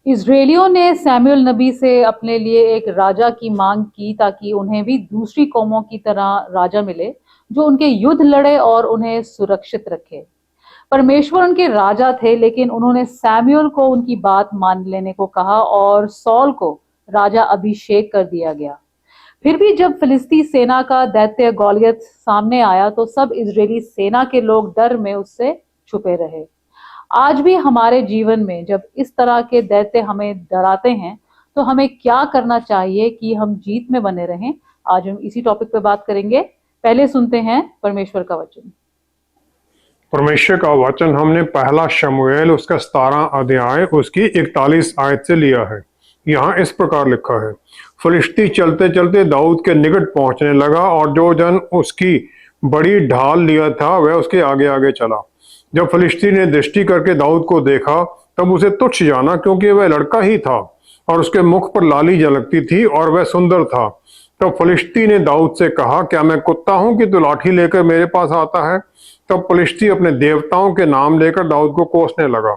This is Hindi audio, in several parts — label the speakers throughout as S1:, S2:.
S1: इजरायलियों ने सैमुअल नबी से अपने लिए एक राजा की मांग की ताकि उन्हें भी दूसरी कौमों की तरह राजा मिले जो उनके युद्ध लड़े और उन्हें सुरक्षित रखे। परमेश्वर उनके राजा थे, लेकिन उन्होंने सैमुअल को उनकी बात मान लेने को कहा और सौल को राजा अभिषेक कर दिया गया। फिर भी जब फिलिस्ती सेना का दैत्य गॉलियत सामने आया तो सब इजरायली सेना के लोग डर में उससे छुपे रहे। आज भी हमारे जीवन में जब इस तरह के दैत्य हमें डराते हैं तो हमें क्या करना चाहिए कि हम जीत में बने रहें? आज हम इसी टॉपिक पे बात करेंगे। पहले सुनते हैं परमेश्वर का वचन।
S2: परमेश्वर का वचन हमने पहला शमूएल उसका 17 अध्याय उसकी 41 आयत से लिया है। यहाँ इस प्रकार लिखा है, फिलिस्ती चलते चलते दाऊद के निकट पहुंचने लगा और जो जन उसकी बड़ी ढाल लिया था वह उसके आगे आगे चला। जब फिलिस्ती ने दृष्टि करके दाऊद को देखा तब उसे तुच्छ जाना, क्योंकि वह लड़का ही था और उसके मुख पर लाली झलकती थी और वह सुंदर था। तब फिलिस्ती ने दाऊद से कहा, क्या मैं कुत्ता हूं कि तू लाठी लेकर मेरे पास आता है? तब फिलिस्ती अपने देवताओं के नाम लेकर दाऊद को कोसने लगा।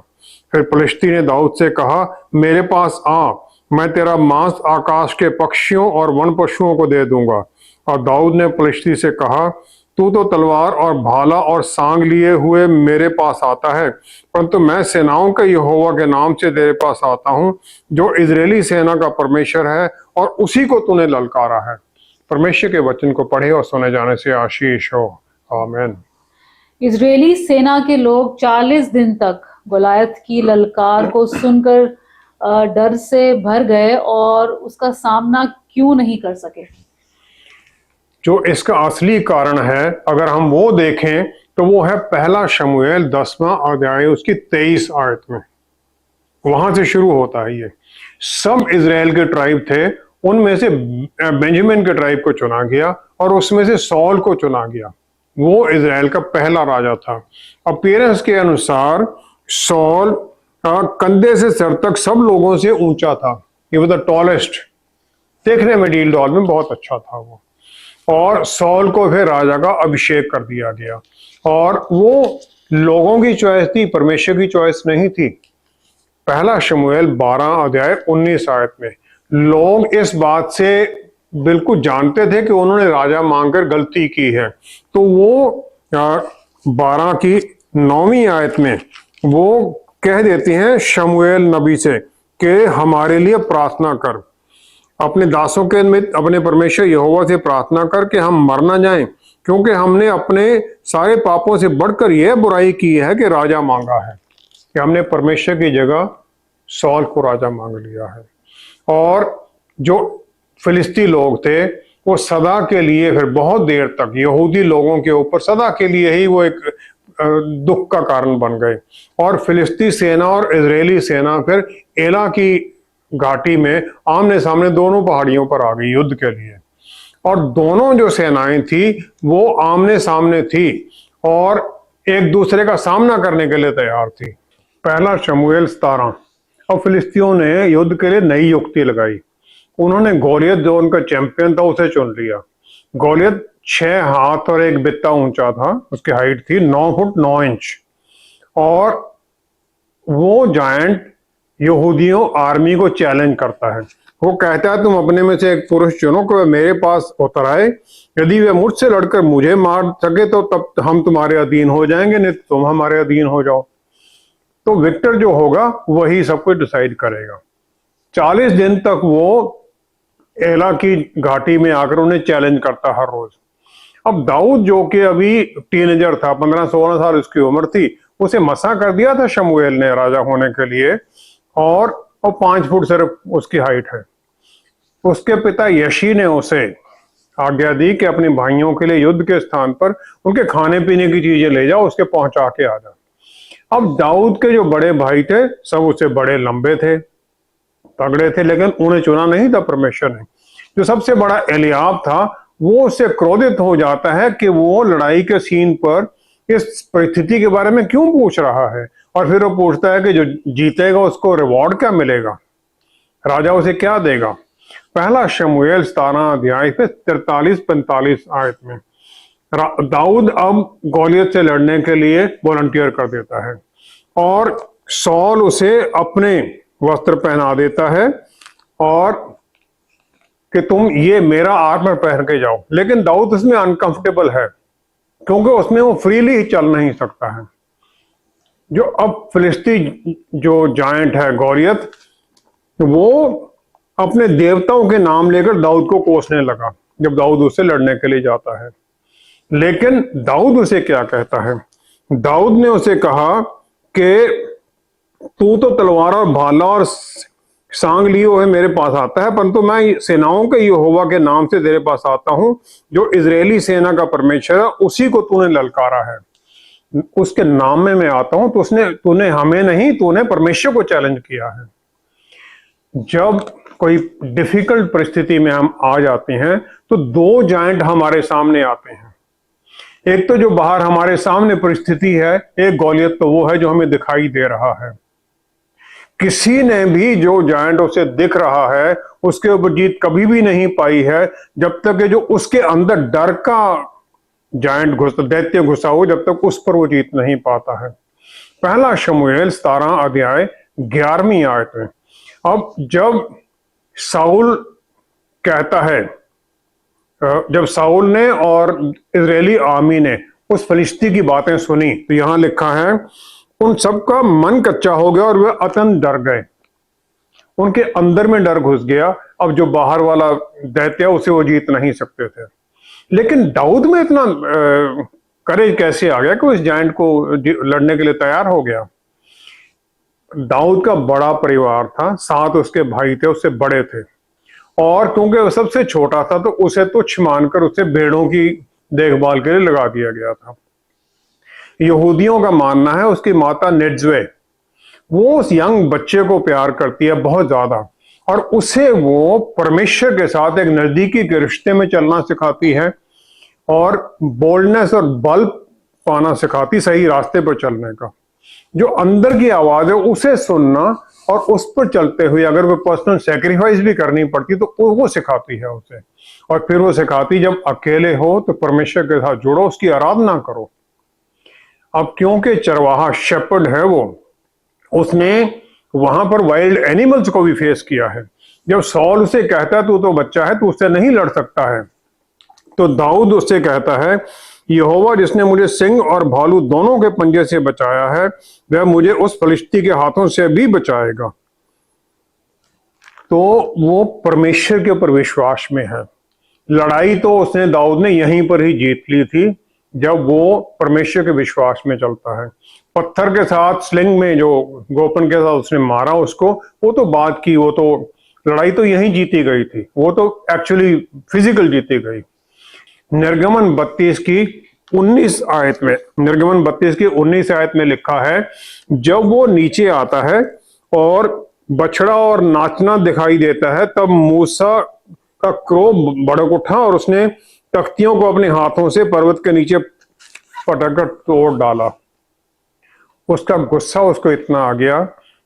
S2: फिर फिलिस्ती ने दाऊद से कहा, मेरे पास आ, मैं तेरा मांस आकाश के पक्षियों और वन पशुओं को दे दूंगा। और दाऊद ने फिलिस्ती से कहा, तू तो तलवार और भाला और सांग लिए हुए मेरे पास आता है, परंतु मैं सेनाओं के यहोवा के नाम से तेरे पास आता हूं, जो इजरायली सेना का परमेश्वर है, और उसी को तूने ललकारा है। परमेश्वर के वचन को पढ़े और सुने जाने से आशीष हो। आमीन।
S1: इजरायली सेना के लोग 40 दिन तक गोलायत की ललकार को सुनकर डर से भर गए और उसका सामना क्यों नहीं कर सके?
S2: जो इसका असली कारण है, अगर हम वो देखें तो वो है पहला शमूएल 10वां अध्याय उसकी 23 आयत में। वहां से शुरू होता है। ये सब इजराइल के ट्राइब थे, उनमें से बेंजामिन के ट्राइब को चुना गया और उसमें से सौल को चुना गया। वो इजराइल का पहला राजा था। अपीयरेंस के अनुसार सौल कंधे से सर तक सब लोगों से ऊंचा था। ये द टॉलेस्ट, देखने में डील डॉल में बहुत अच्छा था वो। और सौल को फिर राजा का अभिषेक कर दिया गया, और वो लोगों की चॉइस थी, परमेश्वर की चॉइस नहीं थी। पहला शमूएल 12 अध्याय 19 आयत में लोग इस बात से बिल्कुल जानते थे कि उन्होंने राजा मांगकर गलती की है, तो वो 12 की 9वीं आयत में वो कह देती हैं शमूएल नबी से कि हमारे लिए प्रार्थना कर, अपने दासों के निमित्त अपने परमेश्वर यहोवा से प्रार्थना कर कि हम मर ना जाएं, क्योंकि हमने अपने सारे पापों से बढ़कर यह बुराई की है कि राजा मांगा है, कि हमने परमेश्वर की जगह सौल को राजा मांग लिया है। और जो फिलिस्ती लोग थे वो सदा के लिए, फिर बहुत देर तक यहूदी लोगों के ऊपर सदा के लिए ही वो एक दुख का कारण बन गए। और फिलिस्ती सेना और इजरायली सेना फिर एला की घाटी में आमने सामने दोनों पहाड़ियों पर आ गई युद्ध के लिए, और दोनों जो सेनाएं थी वो आमने सामने थी और एक दूसरे का सामना करने के लिए तैयार थी। पहला शमूएल 17। अब फिलिस्तियों ने युद्ध के लिए नई युक्ति लगाई। उन्होंने गोलियत, जो उनका चैंपियन था, उसे चुन लिया। गोलियत 6 हाथ और 1 बित्ता ऊंचा था, उसकी हाइट थी 9 फुट 9 इंच, और वो जायंट यहूदियों आर्मी को चैलेंज करता है। वो कहता है, तुम अपने में से एक पुरुष चुनो कि वह मेरे पास उतर आए, यदि वह मुझसे लड़कर मुझे मार सके तो तब हम तुम्हारे अधीन हो जाएंगे, नहीं तो तुम हमारे अधीन हो जाओ। तो विक्टर जो होगा वही सब कुछ डिसाइड करेगा। 40 दिन तक वो एला की घाटी में आकर उन्हें चैलेंज करता हर रोज। अब दाऊद, जो कि अभी टीनेजर था, 15-16 साल उसकी उम्र थी, उसे मसा कर दिया था शमूएल ने राजा होने के लिए, और 5 फुट सिर्फ उसकी हाइट है। उसके पिता यशी ने उसे आज्ञा दी कि अपने भाइयों के लिए युद्ध के स्थान पर उनके खाने पीने की चीजें ले जाओ, उसके पहुंचा के आ जा। अब दाऊद के जो बड़े भाई थे सब उससे बड़े लंबे थे, तगड़े थे, लेकिन उन्हें चुना नहीं था परमेश्वर ने। जो सबसे बड़ा एलियाब था वो उससे क्रोधित हो जाता है कि वो लड़ाई के सीन पर इस परिस्थिति के बारे में क्यों पूछ रहा है, और फिर वो पूछता है कि जो जीतेगा उसको रिवॉर्ड क्या मिलेगा, राजा उसे क्या देगा। पहला शमूएल 17 अध्याय पे 43-45 आयत में दाऊद अब गोलियत से लड़ने के लिए वॉलंटियर कर देता है, और सौल उसे अपने वस्त्र पहना देता है और कि तुम ये मेरा आर्मर पहन के जाओ। लेकिन दाऊद उसमें अनकंफर्टेबल है क्योंकि उसमें वो फ्रीली ही चल नहीं सकता है। जो अब फिलिस्ती जो जायंट है गौलियत, वो अपने देवताओं के नाम लेकर दाऊद को कोसने लगा जब दाऊद उससे लड़ने के लिए जाता है। लेकिन दाऊद उसे क्या कहता है? दाऊद ने उसे कहा कि तू तो तलवार और भाला और सांग लिए हुए मेरे पास आता है, परंतु मैं सेनाओं के यहोवा के नाम से तेरे पास आता हूं, जो इजरायली सेना का परमेश्वर है, उसी को तूने ललकारा है। उसके नाम में मैं आता हूं। तो तूने हमें नहीं, तूने परमेश्वर को चैलेंज किया है। जब कोई डिफिकल्ट परिस्थिति में हम आ जाते हैं तो दो जायंट हमारे सामने आते हैं। एक तो जो बाहर हमारे सामने परिस्थिति है, एक गौलियत तो वो है जो हमें दिखाई दे रहा है। किसी ने भी जो जायंट उसे दिख रहा है उसके ऊपर जीत कभी भी नहीं पाई है जब तक कि जो उसके अंदर डर का जायंट दैत्य घुसा हो, जब तक उस पर वो जीत नहीं पाता है। पहला शमूएल 17 अध्याय 11वीं आयत में, अब जब साउल कहता है, जब साउल ने और इजरायली आर्मी ने उस फलिस्ती की बातें सुनी तो यहां लिखा है, उन सबका मन कच्चा हो गया और वे अत्यंत डर गए। उनके अंदर में डर घुस गया। अब जो बाहर वाला दैत्य उसे वो जीत नहीं सकते थे। लेकिन दाऊद में इतना करेज कैसे आ गया कि उस जायंट को लड़ने के लिए तैयार हो गया? दाऊद का बड़ा परिवार था, 7 उसके भाई थे, उससे बड़े थे, और क्योंकि वो सबसे छोटा था तो उसे तुच्छ मानकर उसे भेड़ों की देखभाल के लिए लगा दिया गया था। यहूदियों का मानना है उसकी माता निज्वे, वो उस यंग बच्चे को प्यार करती है बहुत ज्यादा, और उसे वो परमेश्वर के साथ एक नजदीकी के रिश्ते में चलना सिखाती है और बोल्डनेस और बल पाना सिखाती, सही रास्ते पर चलने का। जो अंदर की आवाज है उसे सुनना और उस पर चलते हुए अगर वो पर्सनल सैक्रिफाइस भी करनी पड़ती तो वो सिखाती है उसे। और फिर वो सिखाती, जब अकेले हो तो परमेश्वर के साथ जुड़ो, उसकी आराधना करो। अब क्योंकि चरवाहा शेपर्ड है वो, उसने वहां पर वाइल्ड एनिमल्स को भी फेस किया है। जब सॉल उसे कहता है तू तो बच्चा है, तू उससे नहीं लड़ सकता है, तो दाऊद उससे कहता है, यहोवा जिसने मुझे सिंह और भालू दोनों के पंजे से बचाया है, वह मुझे उस फलिश्ती के हाथों से भी बचाएगा। तो वो परमेश्वर के ऊपर विश्वास में है। लड़ाई तो उसने दाऊद ने यहीं पर ही जीत ली थी जब वो परमेश्वर के विश्वास में चलता है। पत्थर के साथ स्लिंग में जो गोपन के साथ उसने मारा उसको, वो तो बात की, वो तो लड़ाई तो यहीं जीती गई थी, वो तो एक्चुअली फिजिकल जीती गई। निर्गमन 32 की 19 आयत में, निर्गमन 32 की 19 आयत में लिखा है, जब वो नीचे आता है और बछड़ा और नाचना दिखाई देता है, तब मूसा का क्रोध भड़क उठा और उसने तख्तियों को अपने हाथों से पर्वत के नीचे पटक तोड़ डाला। उसका गुस्सा उसको इतना आ गया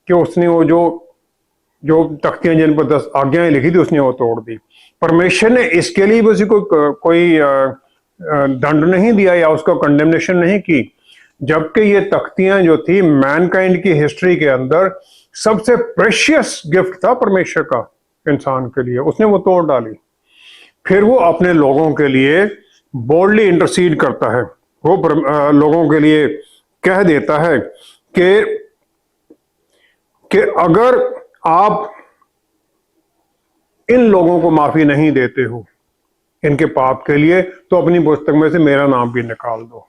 S2: कि उसने वो जो तख्तियां जिन पर 10 आज्ञाएं लिखी थी उसने वो तोड़ दी। परमेश्वर ने इसके लिए उसी कोई दंड नहीं दिया या उसको कंडेमनेशन नहीं की, जबकि ये तख्तियां जो थी मैनकाइंड की हिस्ट्री के अंदर सबसे प्रेशियस गिफ्ट था परमेश्वर का इंसान के लिए, उसने वो तोड़ डाली। फिर वो अपने लोगों के लिए बोल्डली इंटरसीड करता है। वो लोगों के लिए कह देता है कि अगर आप इन लोगों को माफी नहीं देते हो इनके पाप के लिए, तो अपनी पुस्तक में से मेरा नाम भी निकाल दो।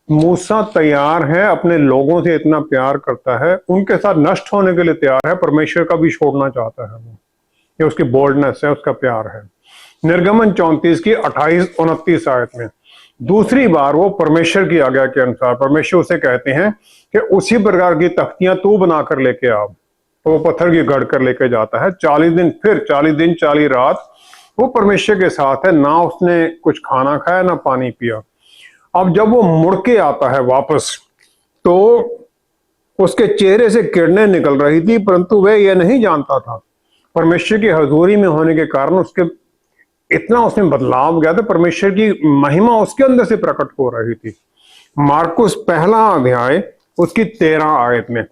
S2: मूसा तैयार है, अपने लोगों से इतना प्यार करता है, उनके साथ नष्ट होने के लिए तैयार है, परमेश्वर का भी छोड़ना चाहता है वो। ये उसकी बोल्डनेस है, उसका प्यार है। निर्गमन 34 की 28-29 आयत में दूसरी बार वो परमेश्वर की आज्ञा के अनुसार परमेश्वर उसे कहते हैं कि उसी प्रकार की तख्तियां तू बनाकर लेके आ। तो वो पत्थर की गढ़ कर लेके जाता है। 40 दिन, फिर 40 दिन 40 रात वो परमेश्वर के साथ है, ना उसने कुछ खाना खाया ना पानी पिया। अब जब वो मुड़ के आता है वापस, तो उसके चेहरे से किरणें निकल रही थी, परंतु वह यह नहीं जानता था परमेश्वर की हजूरी में होने के कारण उसके इतना उसमें बदलाव गया था, परमेश्वर की महिमा उसके अंदर से प्रकट हो रही थी। मार्कुस 1 अध्याय उसकी 13 आयत में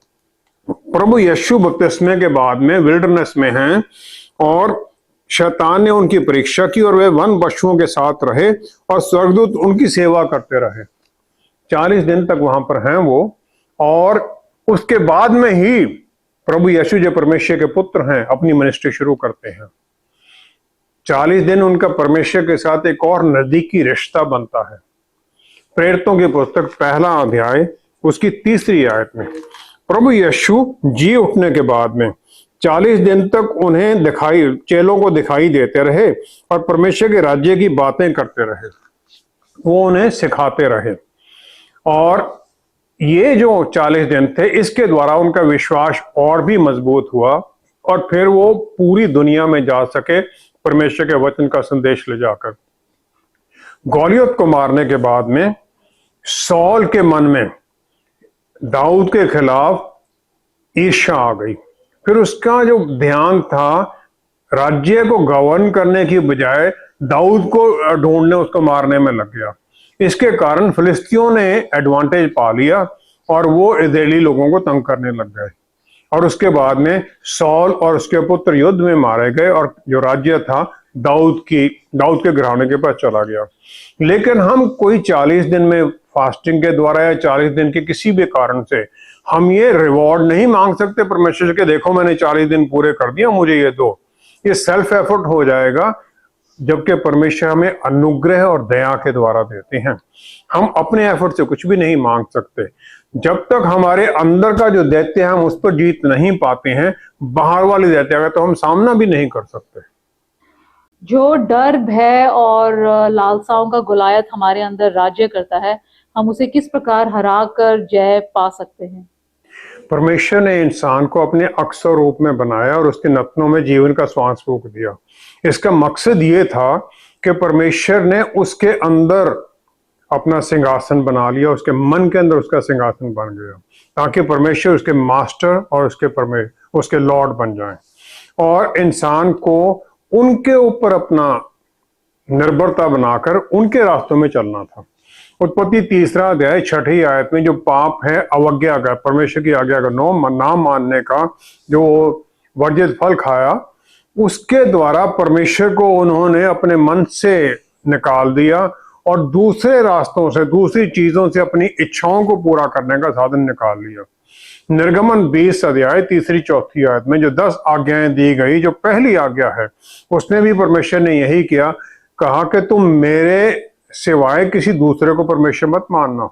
S2: प्रभु यीशु बपतिस्मे के बाद में विल्डरनेस में हैं और शैतान ने उनकी परीक्षा की और वे वन पशुओं के साथ रहे और स्वर्गदूत उनकी सेवा करते रहे। 40 दिन तक वहां पर हैं वो, और उसके बाद में ही प्रभु यीशु जो परमेश्वर के पुत्र हैं अपनी मिनिस्ट्री शुरू करते हैं। 40 दिन उनका परमेश्वर के साथ एक और नजदीकी रिश्ता बनता है। प्रेरितों की पुस्तक 1 अध्याय उसकी 3 आयत में प्रभु यीशु जी उठने के बाद में 40 दिन तक उन्हें चेलों को दिखाई देते रहे और परमेश्वर के राज्य की बातें करते रहे, वो उन्हें सिखाते रहे। और ये जो 40 दिन थे इसके द्वारा उनका विश्वास और भी मजबूत हुआ और फिर वो पूरी दुनिया में जा सके परमेश्वर के वचन का संदेश ले जाकर। गॉलियत को मारने के बाद में सौल के मन में दाऊद के खिलाफ ईर्ष्या आ गई। फिर उसका जो ध्यान था राज्य को गवर्न करने की बजाय दाऊद को ढूंढने, उसको मारने में लग गया। इसके कारण फिलिस्तियों ने एडवांटेज पा लिया और वो इजरायली लोगों को तंग करने लग गए और उसके बाद में सौल और उसके पुत्र युद्ध में मारे गए और जो राज्य था दाऊद के घराने के पास चला गया। लेकिन हम कोई 40 दिन में फास्टिंग के द्वारा या 40 दिन के किसी भी कारण से हम ये रिवॉर्ड नहीं मांग सकते परमेश्वर के, देखो मैंने 40 दिन पूरे कर दिया मुझे ये दो। ये सेल्फ एफर्ट हो जाएगा, जबकि परमेश्वर हमें अनुग्रह और दया के द्वारा देते हैं। हम अपने एफर्ट से कुछ भी नहीं मांग सकते। जब तक हमारे अंदर का जो दैत्य है हम उस पर जीत नहीं पाते हैं, बाहर वाले दैत्य का तो हम सामना भी नहीं कर सकते।
S1: जो डर, भय और लालसाओं का गोलायत हमारे अंदर राज्य करता है, हम उसे किस प्रकार हरा कर जय पा सकते हैं?
S2: परमेश्वर ने इंसान को अपने अक्स और रूप में बनाया और उसके नथनों में जीवन का श्वास फूंक दिया। इसका मकसद ये था कि परमेश्वर ने उसके अंदर अपना सिंहासन बना लिया, उसके मन के अंदर उसका सिंहासन बन गया, ताकि परमेश्वर उसके मास्टर और उसके लॉर्ड बन जाएं और इंसान को उनके ऊपर अपना निर्भरता बनाकर उनके रास्तों में चलना था। उत्पत्ति 3 अध्याय 6 आयत में जो पाप है अवज्ञा का, परमेश्वर की आज्ञा का ना मानने का, जो वर्जित फल खाया, उसके द्वारा परमेश्वर को उन्होंने अपने मन से निकाल दिया और दूसरे रास्तों से, दूसरी चीजों से अपनी इच्छाओं को पूरा करने का साधन निकाल लिया। निर्गमन 20 अध्याय 3-4 आयत में जो 10 आज्ञाएं दी गई, जो पहली आज्ञा है उसमें भी परमेश्वर ने यही किया, कहा कि तुम मेरे सिवाय किसी दूसरे को परमेश्वर मत मानना।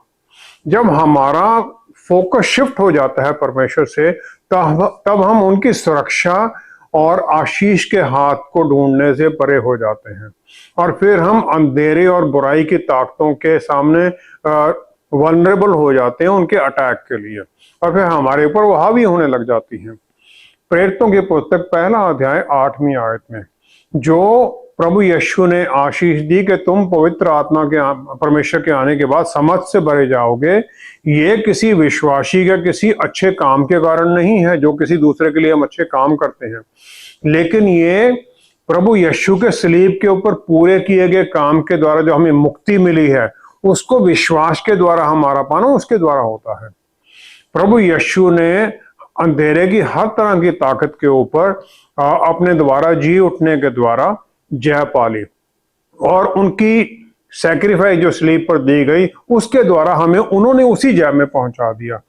S2: जब हमारा फोकस शिफ्ट हो जाता है परमेश्वर से, तब हम उनकी सुरक्षा और आशीष के हाथ को ढूंढने से परे हो जाते हैं और फिर हम अंधेरे और बुराई की ताकतों के सामने वल्नरेबल हो जाते हैं उनके अटैक के लिए, और फिर हमारे ऊपर वो हावी होने लग जाती हैं। प्रेरितों की पुस्तक 1 अध्याय 8वीं आयत में जो प्रभु यीशु ने आशीष दी कि तुम पवित्र आत्मा के परमेश्वर के आने के बाद समझ से भरे जाओगे, ये किसी विश्वासी का किसी अच्छे काम के कारण नहीं है, जो किसी दूसरे के लिए हम अच्छे काम करते हैं, लेकिन ये प्रभु यीशु के सलीब के ऊपर पूरे किए गए काम के द्वारा जो हमें मुक्ति मिली है, उसको विश्वास के द्वारा हमारा पाना उसके द्वारा होता है। प्रभु यीशु ने अंधेरे की हर तरह की ताकत के ऊपर अपने द्वारा जी उठने के द्वारा जय पा ली और उनकी सैक्रिफाइस जो सलीब पर दी गई उसके द्वारा हमें उन्होंने उसी जय में पहुंचा दिया।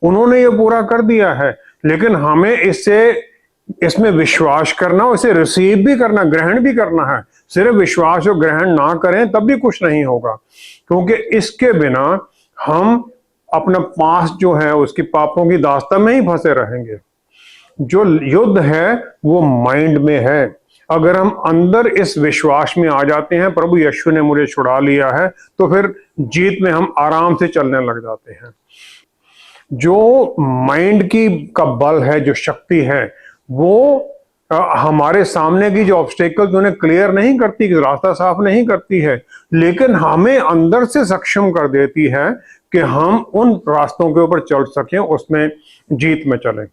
S2: उन्होंने ये पूरा कर दिया है, लेकिन हमें इसमें विश्वास करना, इसे रिसीव भी करना, ग्रहण भी करना है। सिर्फ विश्वास और ग्रहण ना करें तब भी कुछ नहीं होगा, क्योंकि इसके बिना हम अपना पास जो है उसकी पापों की दास्तान में ही फंसे रहेंगे। जो युद्ध है वो माइंड में है। अगर हम अंदर इस विश्वास में आ जाते हैं प्रभु यीशु ने मुझे छुड़ा लिया है, तो फिर जीत में हम आराम से चलने लग जाते हैं। जो माइंड का बल है, जो शक्ति है, वो हमारे सामने की जो ऑब्स्टेकल्स उन्हें क्लियर नहीं करती, रास्ता साफ नहीं करती है, लेकिन हमें अंदर से सक्षम कर देती है कि हम उन रास्तों के ऊपर चल सकें, उसमें जीत में चलें।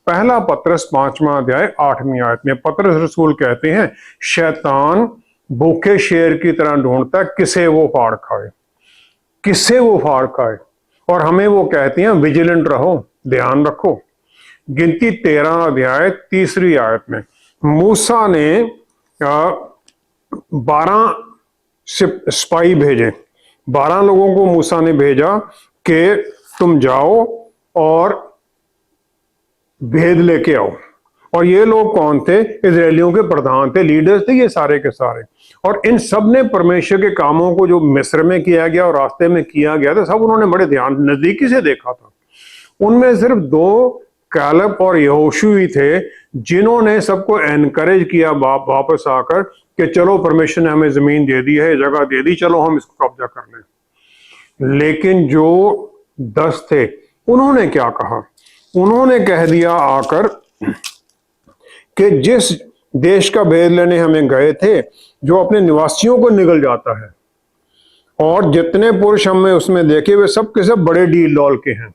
S2: 1 पतरस 5वां अध्याय 8वीं आयत में पतरस रसूल कहते हैं, शैतान भूखे शेर की तरह ढूंढता है किसे वो फाड़ खाए, किसे वो फाड़ खाए। और हमें वो कहते हैं विजिलेंट रहो, ध्यान रखो। गिनती 13 अध्याय 3री आयत में मूसा ने 12 सिपाही भेजे। 12 लोगों को मूसा ने भेजा कि तुम जाओ और भेद लेके आओ। और ये लोग कौन थे? इजरायलियों के प्रधान थे, लीडर्स थे ये सारे के सारे। और इन सब ने परमेश्वर के कामों को जो मिस्र में किया गया और रास्ते में किया गया था, सब उन्होंने बड़े ध्यान नजदीकी से देखा था। उनमें सिर्फ 2 कैलेब और यहोशू ही थे जिन्होंने सबको एनकरेज किया वापस आकर कि चलो परमेश्वर ने हमें जमीन दे दी है, जगह दे दी, चलो हम इसको कब्जा कर लें। लेकिन जो 10 थे उन्होंने क्या कहा? उन्होंने कह दिया आकर कि जिस देश का भेद लेने हमें गए थे, जो अपने निवासियों को निगल जाता है, और जितने पुरुष हमने उसमें देखे वे सब के सब बड़े डील डॉल के हैं।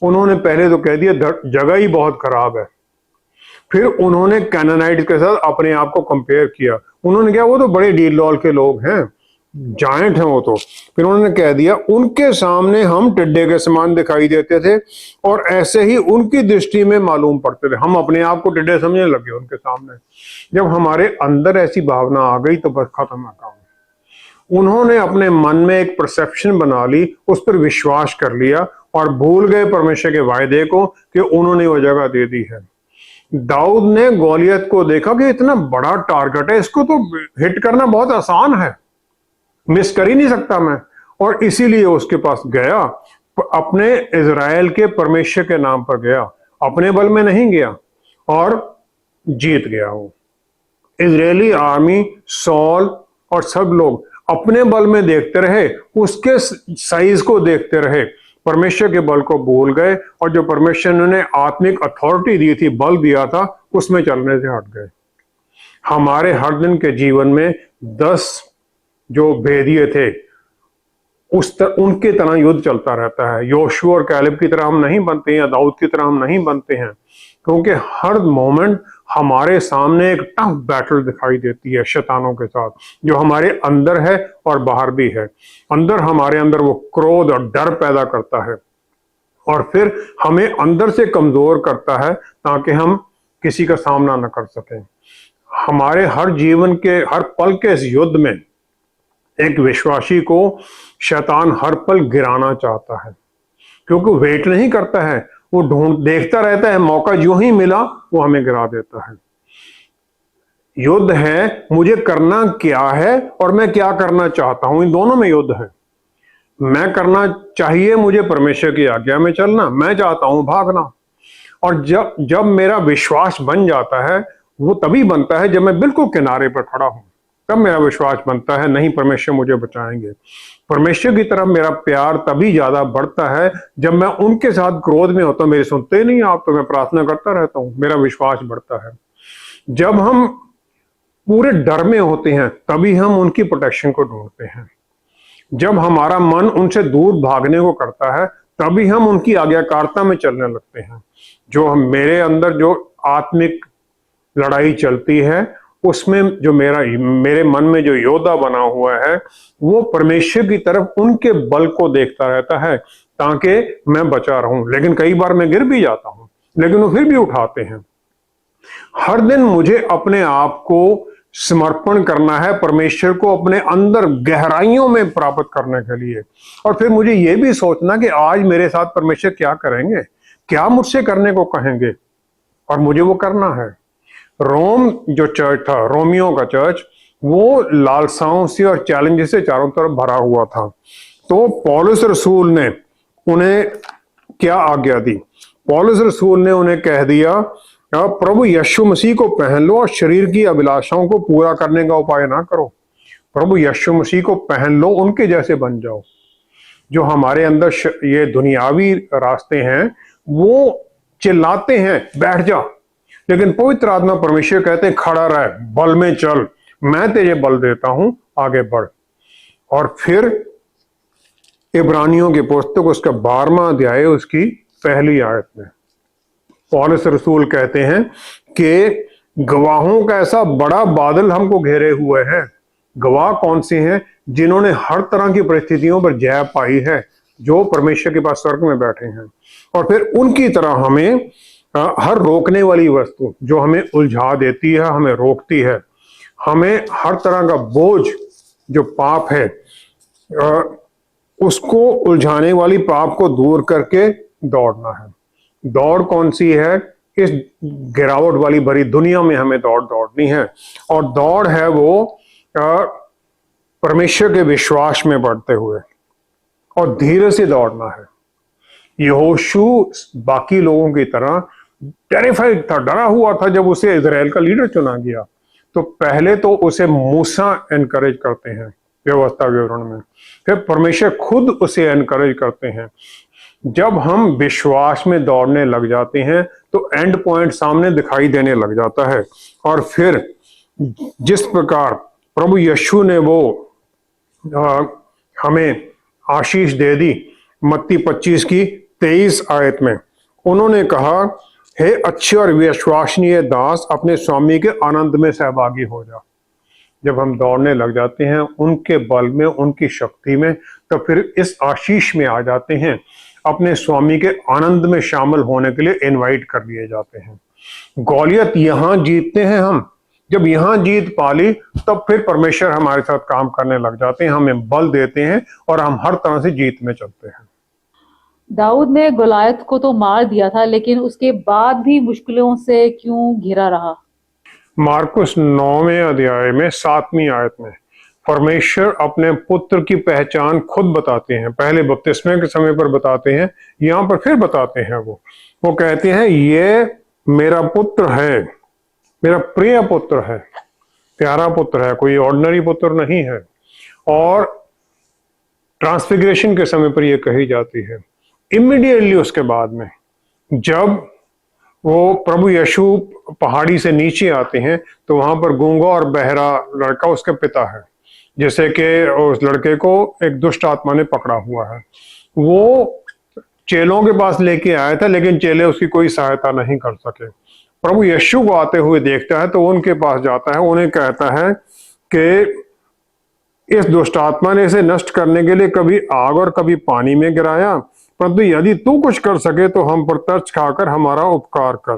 S2: उन्होंने पहले तो कह दिया जगह ही बहुत खराब है। फिर उन्होंने कैनानाइट के साथ अपने आप को कंपेयर किया। उन्होंने कहा वो तो बड़े डील डॉल के लोग हैं, जायंट हैं वो तो। फिर उन्होंने कह दिया उनके सामने हम टिड्डे के समान दिखाई देते थे और ऐसे ही उनकी दृष्टि में मालूम पड़ते थे। हम अपने आप को टिड्डे समझने लगे उनके सामने। जब हमारे अंदर ऐसी भावना आ गई तो बस खत्म है काम। उन्होंने अपने मन में एक परसेप्शन बना ली, उस पर विश्वास कर लिया और भूल गए परमेश्वर के वायदे को कि उन्होंने वो जगह दे दी है। दाऊद ने गोलियत को देखा कि इतना बड़ा टारगेट है, इसको तो हिट करना बहुत आसान है, मिस कर ही नहीं सकता मैं। और इसीलिए उसके पास गया, अपने इजराइल के परमेश्वर के नाम पर गया, अपने बल में नहीं गया, और जीत गया। वो इजरायली आर्मी, सॉल और सब लोग अपने बल में देखते रहे, उसके साइज को देखते रहे, परमेश्वर के बल को भूल गए और जो परमेश्वर ने आत्मिक अथॉरिटी दी थी, बल दिया था, उसमें चलने से हट गए। हमारे हर दिन के जीवन में 10 जो भेदिए थे उनके तरह युद्ध चलता रहता है। योशू और कैलेब की तरह हम नहीं बनते हैं या दाऊद की तरह हम नहीं बनते हैं, क्योंकि हर मोमेंट हमारे सामने एक टफ बैटल दिखाई देती है शैतानों के साथ, जो हमारे अंदर है और बाहर भी है। अंदर हमारे अंदर वो क्रोध और डर पैदा करता है और फिर हमें अंदर से कमजोर करता है ताकि हम किसी का सामना न कर सकें। हमारे हर जीवन के हर पल के इस युद्ध में एक विश्वासी को शैतान हर पल गिराना चाहता है, क्योंकि वेट नहीं करता है, वो देखता रहता है, मौका जो ही मिला वो हमें गिरा देता है। युद्ध है मुझे करना क्या है और मैं क्या करना चाहता हूं, इन दोनों में युद्ध है। मैं करना चाहिए मुझे परमेश्वर की आज्ञा में चलना, मैं चाहता हूं भागना। और जब मेरा विश्वास बन जाता है, वो तभी बनता है जब मैं बिल्कुल किनारे पर खड़ा हूं, तब मेरा विश्वास बनता है नहीं परमेश्वर मुझे बचाएंगे। परमेश्वर की तरफ मेरा प्यार तभी ज्यादा बढ़ता है जब मैं उनके साथ क्रोध में होता हूं, मेरे सुनते नहीं आप तो मैं प्रार्थना करता रहता हूं, मेरा विश्वास बढ़ता है। जब हम पूरे डर में होते हैं तभी हम उनकी प्रोटेक्शन को ढूंढते हैं। जब हमारा मन उनसे दूर भागने को करता है तभी हम उनकी आज्ञाकारिता में चलने लगते हैं। जो हम मेरे अंदर जो आत्मिक लड़ाई चलती है उसमें जो मेरे मन में जो योद्धा बना हुआ है वो परमेश्वर की तरफ उनके बल को देखता रहता है ताकि मैं बचा रहूं। लेकिन कई बार मैं गिर भी जाता हूं, लेकिन वो फिर भी उठाते हैं। हर दिन मुझे अपने आप को समर्पण करना है परमेश्वर को अपने अंदर गहराइयों में प्राप्त करने के लिए। और फिर मुझे ये भी सोचना कि आज मेरे साथ परमेश्वर क्या करेंगे, क्या मुझसे करने को कहेंगे, और मुझे वो करना है। रोम जो चर्च था, रोमियो का चर्च, वो लालसाओं से और चैलेंजेस से चारों तरफ भरा हुआ था। तो पौलुस रसूल ने उन्हें क्या आज्ञा दी? पौलुस रसूल ने उन्हें कह दिया प्रभु यीशु मसीह को पहन लो और शरीर की अभिलाषाओं को पूरा करने का उपाय ना करो। प्रभु यीशु मसीह को पहन लो, उनके जैसे बन जाओ। जो हमारे अंदर ये दुनियावी रास्ते हैं वो चिल्लाते हैं बैठ जा, लेकिन पवित्र आत्मा परमेश्वर कहते हैं खड़ा रह, बल में चल, मैं तुझे बल देता हूं, आगे बढ़। और फिर इब्रानियों की पुस्तक उसका 12वां अध्याय उसकी पहली आयत में पौलुस रसूल कहते हैं कि गवाहों का ऐसा बड़ा बादल हमको घेरे हुए है। गवाह कौन से हैं? जिन्होंने हर तरह की परिस्थितियों पर जय पाई है, जो परमेश्वर के पास स्वर्ग में बैठे हैं। और फिर उनकी तरह हमें हर रोकने वाली वस्तु जो हमें उलझा देती है, हमें रोकती है, हमें हर तरह का बोझ जो पाप है उसको उलझाने वाली पाप को दूर करके दौड़ना है। दौड़ कौन सी है? इस गिरावट वाली भरी दुनिया में हमें दौड़नी है, और दौड़ है वो परमेश्वर के विश्वास में बढ़ते हुए, और धीरे से दौड़ना है। यहोशू बाकी लोगों की तरह टेरिफाइड था, डरा हुआ था जब उसे इजराइल का लीडर चुना गया। तो पहले तो उसे मूसा एनकरेज करते हैं व्यवस्था विवरण में, फिर परमेश्वर खुद उसे एनकरेज करते हैं। जब हम विश्वास में दौड़ने लग जाते हैं तो एंड पॉइंट सामने दिखाई देने लग जाता है, और फिर जिस प्रकार प्रभु यीशु ने वो हमें आशीष दे दी मत्ती 25 की 23 आयत में, उन्होंने कहा, हे अच्छे और विश्वसनीय दास, अपने स्वामी के आनंद में सहभागी हो जा। जब हम दौड़ने लग जाते हैं उनके बल में, उनकी शक्ति में, तो फिर इस आशीष में आ जाते हैं, अपने स्वामी के आनंद में शामिल होने के लिए इनवाइट कर लिए जाते हैं। गौलियत यहां जीतते हैं हम, जब यहां जीत पाली तब फिर परमेश्वर हमारे साथ काम करने लग जाते हैं, हमें बल देते हैं और हम हर तरह से जीत में चलते हैं।
S1: दाऊद ने गोलायत को तो मार दिया था, लेकिन उसके बाद भी मुश्किलों से क्यों घिरा रहा?
S2: मार्कुस 9वें अध्याय में 7वीं आयत में परमेश्वर अपने पुत्र की पहचान खुद बताते हैं। पहले बपतिस्मे के समय पर बताते हैं, यहाँ पर फिर बताते हैं। वो कहते हैं, ये मेरा पुत्र है, मेरा प्रिय पुत्र है, प्यारा पुत्र है, कोई ऑर्डिनरी पुत्र नहीं है। और ट्रांसफिगरेशन के समय पर यह कही जाती है। इमीडिएटली उसके बाद में जब वो प्रभु यीशु पहाड़ी से नीचे आते हैं तो वहां पर गूंगा और बहरा लड़का उसके पिता है, जैसे कि उस लड़के को एक दुष्ट आत्मा ने पकड़ा हुआ है। वो चेलों के पास लेके आया था, लेकिन चेले उसकी कोई सहायता नहीं कर सके। प्रभु यीशु को आते हुए देखता है तो उनके पास जाता है, उन्हें कहता है कि इस दुष्ट आत्मा ने इसे नष्ट करने के लिए कभी आग और कभी पानी में गिराया, परंतु यदि तू कुछ कर सके तो हम पर तरस खाकर हमारा उपकार कर।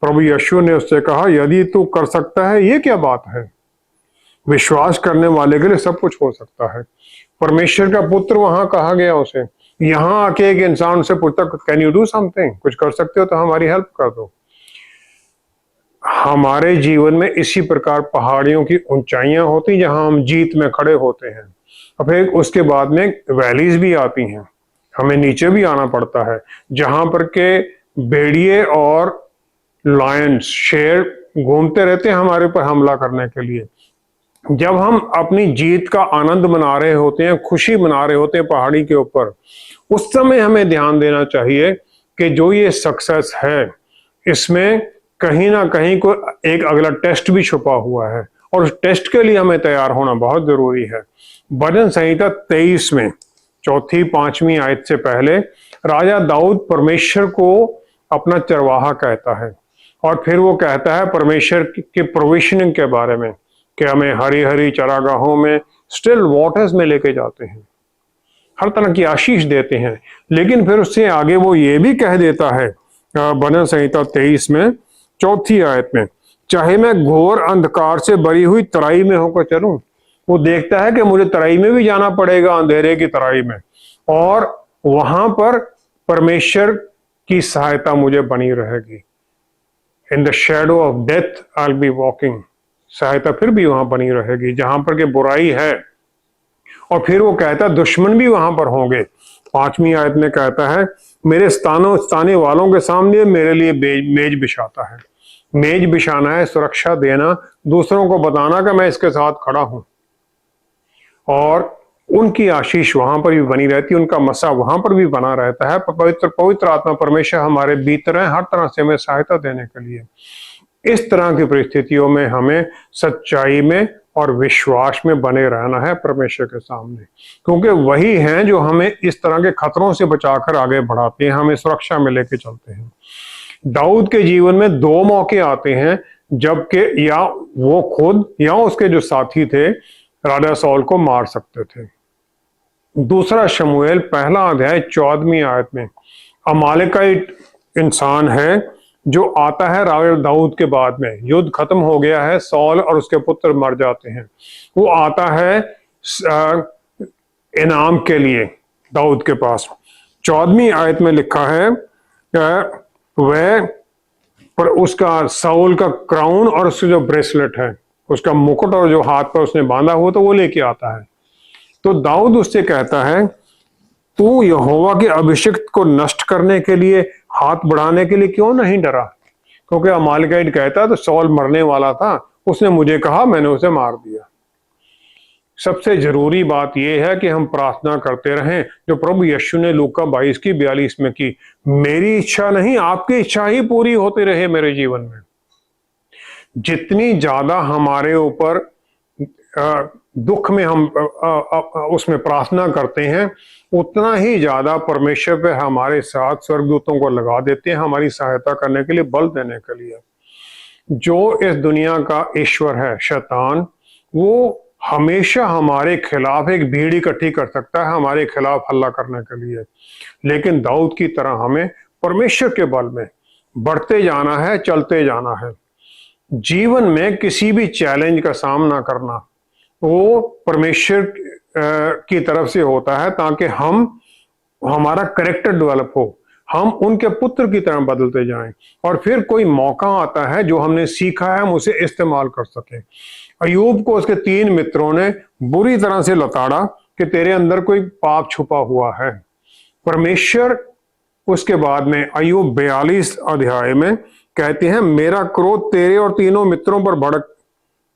S2: प्रभु यीशु ने उससे कहा, यदि तू कर सकता है, ये क्या बात है? विश्वास करने वाले के लिए सब कुछ हो सकता है। परमेश्वर का पुत्र वहां कहा गया उसे। यहां आके एक इंसान से पूछता, कैन यू डू समथिंग? कुछ कर सकते हो तो हमारी हेल्प कर दो। हमारे जीवन में इसी प्रकार पहाड़ियों की ऊंचाइयां होती जहां हम जीत में खड़े होते हैं, और फिर उसके बाद में वैलीज भी आती हैं, हमें नीचे भी आना पड़ता है, जहां पर के भेड़िए और लायंस, शेर घूमते रहते हैं हमारे ऊपर हमला करने के लिए। जब हम अपनी जीत का आनंद मना रहे होते हैं, खुशी मना रहे होते हैं पहाड़ी के ऊपर, उस समय हमें ध्यान देना चाहिए कि जो ये सक्सेस है इसमें कहीं ना कहीं को एक अगला टेस्ट भी छुपा हुआ है, और उस टेस्ट के लिए हमें तैयार होना बहुत जरूरी है। भजन संहिता 23 में 4-5वीं आयत से पहले राजा दाऊद परमेश्वर को अपना चरवाहा कहता है, और फिर वो कहता है परमेश्वर के प्रोविजनिंग के बारे में कि हमें हरी हरी चरागाहों में, स्टिल वाटर्स में लेके जाते हैं, हर तरह की आशीष देते हैं। लेकिन फिर उससे आगे वो ये भी कह देता है भजन संहिता 23 में 4 आयत में, चाहे मैं घोर अंधकार से भरी हुई तराई में होकर चलूं। वो देखता है कि मुझे तराई में भी जाना पड़ेगा, अंधेरे की तराई में, और वहां पर परमेश्वर की सहायता मुझे बनी रहेगी। In the shadow of death I will be walking, सहायता फिर भी वहां बनी रहेगी जहां पर के बुराई है। और फिर वो कहता है दुश्मन भी वहां पर होंगे। 5वीं आयत में कहता है, मेरे स्थाने वालों के सामने मेरे लिए मेज बिछाता है। मेज बिछाना है सुरक्षा देना, दूसरों को बताना कि मैं इसके साथ खड़ा हूं, और उनकी आशीष वहां पर भी बनी रहती है, उनका मसा वहां पर भी बना रहता है। पवित्र आत्मा परमेश्वर हमारे भीतर है, हर तरह से हमें सहायता देने के लिए। इस तरह की परिस्थितियों में हमें सच्चाई में और विश्वास में बने रहना है परमेश्वर के सामने, क्योंकि वही हैं जो हमें इस तरह के खतरों से बचाकर आगे बढ़ाते हैं, हमें सुरक्षा में लेके चलते हैं। दाऊद के जीवन में 2 मौके आते हैं जबकि या वो खुद या उसके जो साथी थे राजा सौल को मार सकते थे। दूसरा शमूएल 1 अध्याय 14वीं आयत में अमालेकाइट इंसान है जो आता है राजा दाऊद के बाद में, युद्ध खत्म हो गया है, सौल और उसके पुत्र मर जाते हैं, वो आता है इनाम के लिए दाऊद के पास। 14वीं आयत में लिखा है वह पर उसका साउल का क्राउन और उसका जो ब्रेसलेट है, उसका मुकुट और जो हाथ पर उसने बांधा हुआ तो वो लेके आता है। तो दाऊद उससे कहता है तू यहोवा के अभिषिक्त को नष्ट करने के लिए, हाथ बढ़ाने के लिए क्यों नहीं डरा? क्योंकि अमालेकाइट कहता तो सौल मरने वाला था, उसने मुझे कहा, मैंने उसे मार दिया। सबसे जरूरी बात यह है कि हम प्रार्थना करते रहें जो प्रभु यीशु ने लूका 22:42 में की, मेरी इच्छा नहीं आपकी इच्छा ही पूरी होती रहे मेरे जीवन में। जितनी ज्यादा हमारे ऊपर दुख में हम उसमें प्रार्थना करते हैं, उतना ही ज्यादा परमेश्वर पे हमारे साथ स्वर्गदूतों को लगा देते हैं हमारी सहायता करने के लिए, बल देने के लिए। जो इस दुनिया का ईश्वर है शैतान, वो हमेशा हमारे खिलाफ एक भीड़ इकट्ठी कर सकता है हमारे खिलाफ हल्ला करने के लिए, लेकिन दाऊद की तरह हमें परमेश्वर के बल में बढ़ते जाना है, चलते जाना है। जीवन में किसी भी चैलेंज का सामना करना वो परमेश्वर की तरफ से होता है, ताकि हमारा कैरेक्टर डेवलप हो, हम उनके पुत्र की तरह बदलते जाएं, और फिर कोई मौका आता है जो हमने सीखा है हम उसे इस्तेमाल कर सकें। अयूब को उसके 3 मित्रों ने बुरी तरह से लताड़ा कि तेरे अंदर कोई पाप छुपा हुआ है। परमेश्वर उसके बाद में अयूब 42 अध्याय में कहते हैं मेरा क्रोध तेरे और तीनों मित्रों पर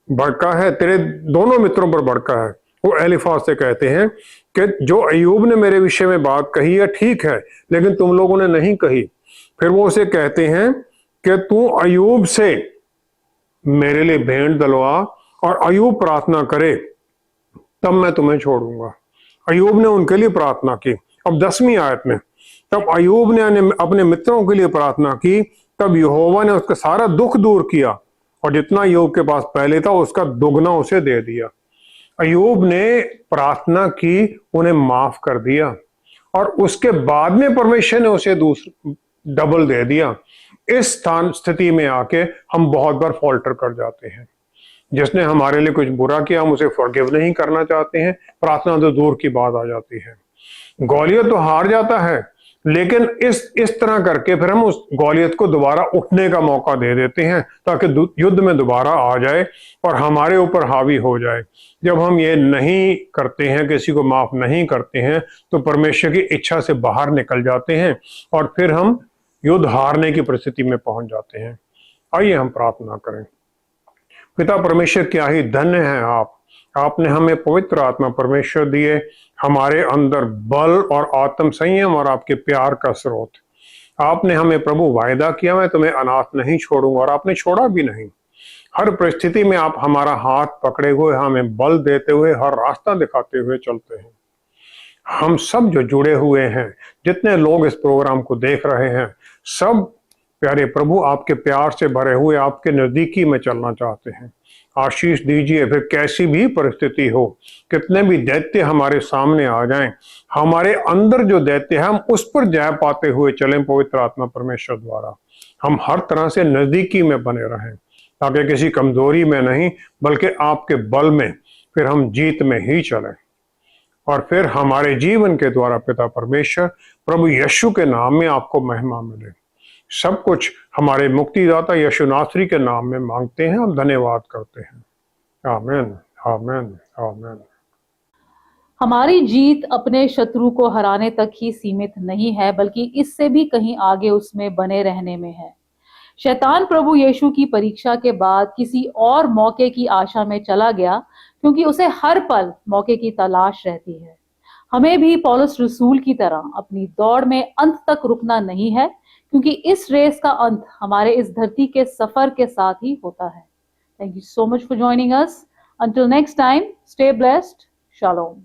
S2: भड़का है, तेरे दोनों मित्रों पर भड़का है। वो एलिफाज से कहते हैं कि जो अयूब ने मेरे विषय में बात कही है ठीक है, लेकिन तुम लोगों ने नहीं कही। फिर वो उसे कहते हैं कि तू अयूब से मेरे लिए भेंट दलवा और अयूब प्रार्थना करे तब मैं तुम्हें छोड़ूंगा। अयूब ने उनके लिए प्रार्थना की। अब 10वीं आयत में, तब अयूब ने अपने मित्रों के लिए प्रार्थना की, तब यहोवा ने उसका सारा दुख दूर किया और जितना अयूब के पास पहले था उसका दुगना उसे दे दिया। अयूब ने प्रार्थना की, उन्हें माफ कर दिया और उसके बाद में परमेश्वर ने उसे डबल दे दिया। इस स्थिति में आके हम बहुत बार फॉल्टर कर जाते हैं। जिसने हमारे लिए कुछ बुरा किया हम उसे फॉरगिव नहीं करना चाहते हैं, प्रार्थना तो दूर की बात आ जाती है। गौलियत तो हार जाता है, लेकिन इस तरह करके फिर हम उस गौलियत को दोबारा उठने का मौका दे देते हैं ताकि युद्ध में दोबारा आ जाए और हमारे ऊपर हावी हो जाए। जब हम ये नहीं करते हैं, किसी को माफ नहीं करते हैं, तो परमेश्वर की इच्छा से बाहर निकल जाते हैं और फिर हम युद्ध हारने की परिस्थिति में पहुंच जाते हैं। आइए हम प्रार्थना करें। पिता परमेश्वर, क्या ही धन्य है आपने हमें पवित्र आत्मा परमेश्वर दिए, हमारे अंदर बल और आत्म संयम और आपके प्यार का स्रोत। आपने हमें प्रभु वायदा किया मैं तुम्हें अनाथ नहीं छोड़ूंगा, और आपने छोड़ा भी नहीं। हर परिस्थिति में आप हमारा हाथ पकड़े हुए, हमें बल देते हुए, हर रास्ता दिखाते हुए चलते हैं। हम सब जो जुड़े हुए हैं, जितने लोग इस प्रोग्राम को देख रहे हैं, सब प्यारे प्रभु आपके प्यार से भरे हुए आपके नजदीकी में चलना चाहते हैं। आशीष दीजिए, फिर कैसी भी परिस्थिति हो, कितने भी दैत्य हमारे सामने आ जाएं, हमारे अंदर जो दैत्य है हम उस पर जय पाते हुए चलें पवित्र आत्मा परमेश्वर द्वारा। हम हर तरह से नजदीकी में बने रहें, ताकि किसी कमजोरी में नहीं बल्कि आपके बल में फिर हम जीत में ही चलें। और फिर हमारे जीवन के द्वारा पिता परमेश्वर प्रभु यीशु के नाम में आपको महिमा मिले। सब कुछ हमारे मुक्तिदाता यीशु नासरी के नाम में मांगते हैं, हम धन्यवाद करते हैं। आमीन, आमीन, आमीन।
S1: हमारी जीत अपने शत्रु को हराने तक ही सीमित नहीं है, बल्कि इससे भी कहीं आगे उसमें बने रहने में है। शैतान प्रभु यीशु की परीक्षा के बाद किसी और मौके की आशा में चला गया, क्योंकि उसे हर पल मौके की तलाश रहती है। हमें भी पौलुस रसूल की तरह अपनी दौड़ में अंत तक रुकना नहीं है, क्योंकि इस रेस का अंत हमारे इस धरती के सफर के साथ ही होता है। Thank you so much for joining us. Until next time, stay blessed. Shalom.